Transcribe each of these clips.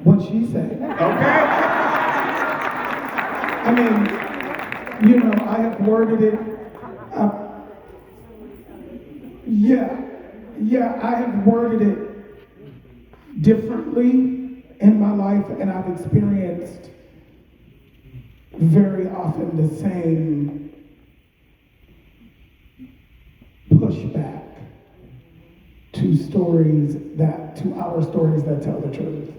What she said. Okay? I mean, I have worded it. Uh, yeah, I have worded it differently in my life, and I've experienced very often the same pushback to our stories that tell the truth.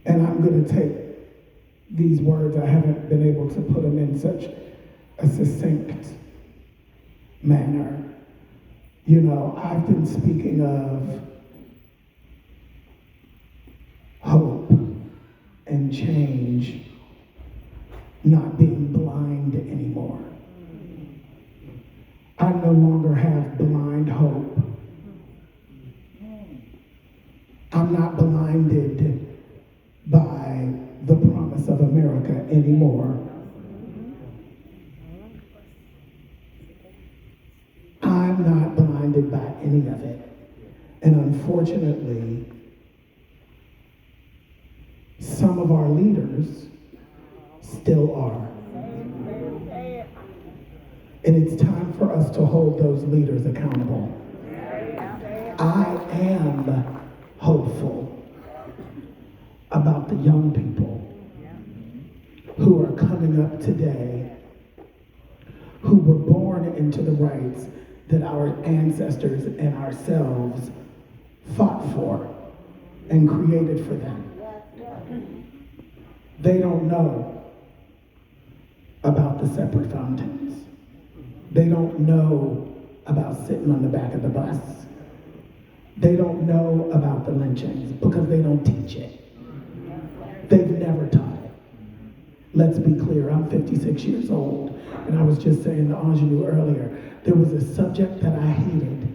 And I'm going to take these words, I haven't been able to put them in such a succinct manner. I've been speaking of hope and change not being blind anymore. I no longer have blind hope. I'm not blinded by the promise of America anymore. I'm not blinded by any of it. And unfortunately, some of our leaders still are. And it's time for us to hold those leaders accountable. I am hopeful about the young people who are coming up today, who were born into the rights that our ancestors and ourselves fought for and created for them. They don't know about the separate fountains. They don't know about sitting on the back of the bus. They don't know about the lynchings because they don't teach it. They've never taught it. Let's be clear, I'm 56 years old, and I was just saying to Angelou earlier, there was a subject that I hated,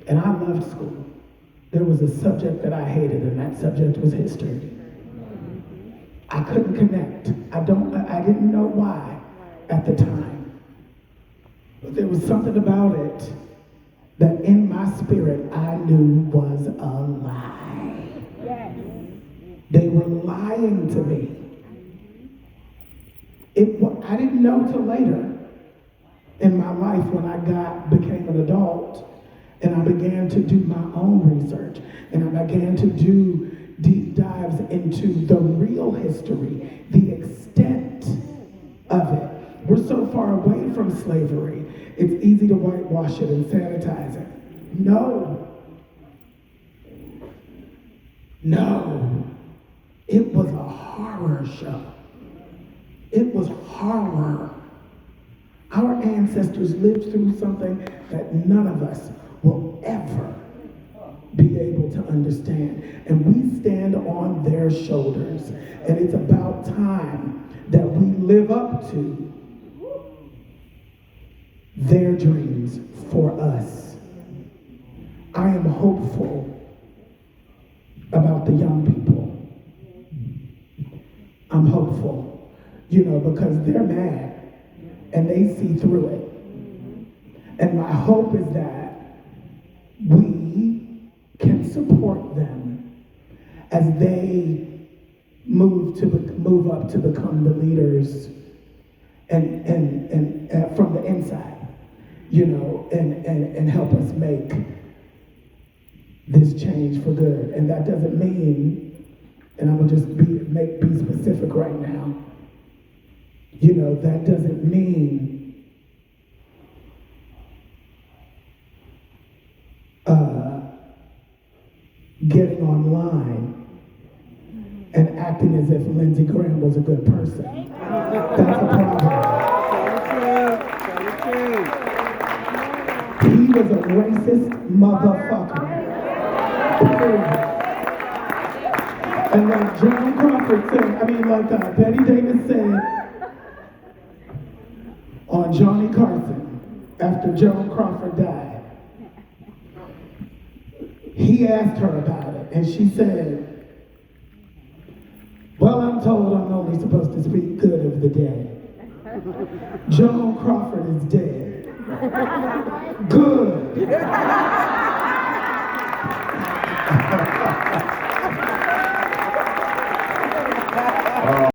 and I loved school. There was a subject that I hated, and that subject was history. I couldn't connect. I didn't know why at the time. But there was something about it that in my spirit I knew was a lie. Yes. They were lying to me. I didn't know till later in my life when I became an adult and I began to do my own research and I began to do deep dives into the real history, the extent of it. We're so far away from slavery, it's easy to whitewash it and sanitize it. No, it was a horror show. It was horror. Our ancestors lived through something that none of us will ever be able to understand. And we stand on their shoulders. And it's about time that we live up to their dreams for us. I am hopeful about the young people. I'm hopeful, because they're mad and they see through it. And my hope is that we can support them as they move up to become the leaders and from the inside, and help us make this change for good. And that doesn't mean, and I'm gonna just be specific right now, that doesn't mean getting online and acting as if Lindsey Graham was a good person. That's a problem. He was a racist motherfucker. And like John Crawford said, like Betty Davis said on Johnny Carson after Joan Crawford died, he asked her about it, and she said, well, I'm told I'm only supposed to speak good of the dead. Joan Crawford is dead. Good.